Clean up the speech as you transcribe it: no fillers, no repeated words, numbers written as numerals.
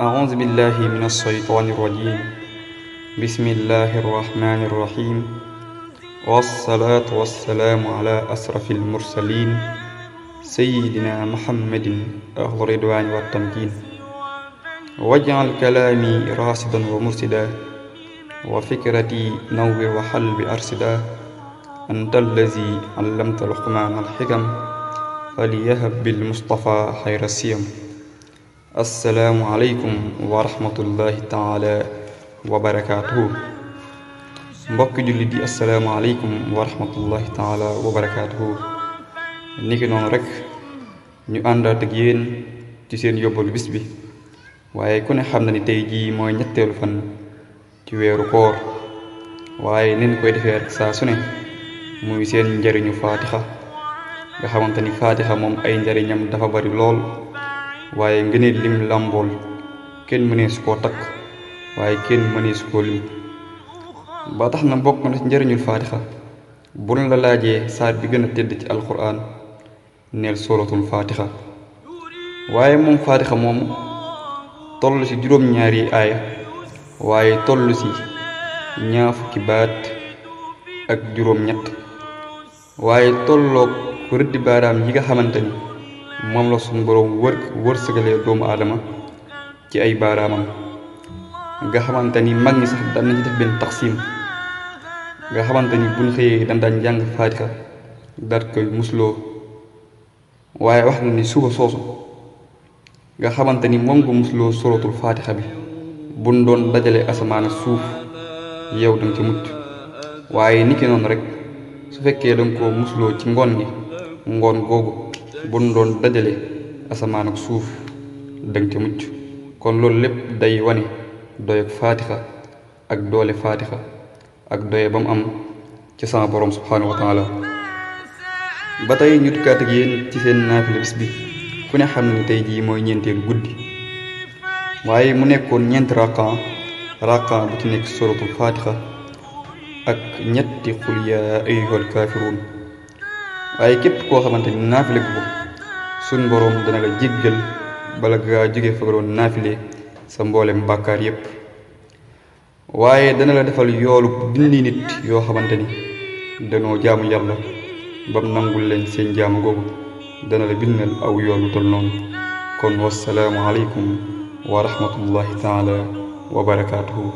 أعوذ بالله من الشيطان الرجيم. بسم الله الرحمن الرحيم، والصلاة والسلام على أشرف المرسلين سيدنا محمد أهل الرضوان والتمكين. واجعل كلامي راشدا ومرشدا وفكرتي نور وقلبي أرشدا. أنت الذي علمت لقمان الحكم فليهب بالمصطفى خير السيم. assalaamu aleykum wa rahmatullahi taala wa barakaatuhu. mbokki jullit yi assalaamu aleykum wa rahmatullahi taala wa barakaatuhu. niki noonu rek ñu àndaat ak yéen ci seen yóbbalu bis bi, waaye ku ne xam na ni tey jii mooy ñetteelu fan ci weeru koor, waaye nin koy defee rek saa su ne muy seen njariñu faatixa nga xamante ni faatixa moom ay njariñam dafa bari lool, waaye ngëneel lim làmbool kenn mënees koo takk, waaye kenn mënees koo lim. ba tax na bokk na ci njëriñul faatixa bu la laajee saar bi gën a tedd ci alquran neel suratul faatixa. waaye moom faatixa moom toll ci juróom-ñaari aaya, waaye toll ci ñaar fukki baat ak juróom-ñett, waaye tolloog rëddi baaraam yi nga xamante ni moom la suñu boroom wërsëgalee doomu aadama ci ay baaraamam, nga xamante ni mag ñi sax daan nañ ci def benn taxsim nga xamante ni buñ xëyee daan jàng faatixa daat koy musloo. waaye wax na ni suba soosu nga xamante ni moom nga musloo suratul faatixa bi buñ doon dajale asamaan ak suuf yow danga ci mucc. waaye niki noonu rek su fekkee danga ko musloo ci ngoon gi, ngoon googu buñ doon dajale asamaan ak suuf danga ca mucc. kon loolu lépp day wane doyeg faatixa ak doole faatixa ak doye ba mu am ci sama borom subhaanahu wa taala. ba tey ñu dikkaat ak yéen ci seen naafila bis bi. ku ne xam ne tey jii mooy ñeenteelu guddi, waaye mu nekkoon ñeenti raqan bu ci nekk suratul faatixa ak ñetti xul yaa ayyuhal kaafiruun. waaye képp koo xamante ni naafile ko suñ boroom dana la jéggal bala gaa jóge fa nga doon naafile sa mboolem bàkkaar yépp, waaye dana la defal yoolu dindi nit yoo xamante ni danoo jaamu yàlla bam nangul leen seen jaamu googu, dana la bindal aw yoolu tol noonu. kon wassalaamu aleykum wa rahmatullahi taala wa barakaatuhu.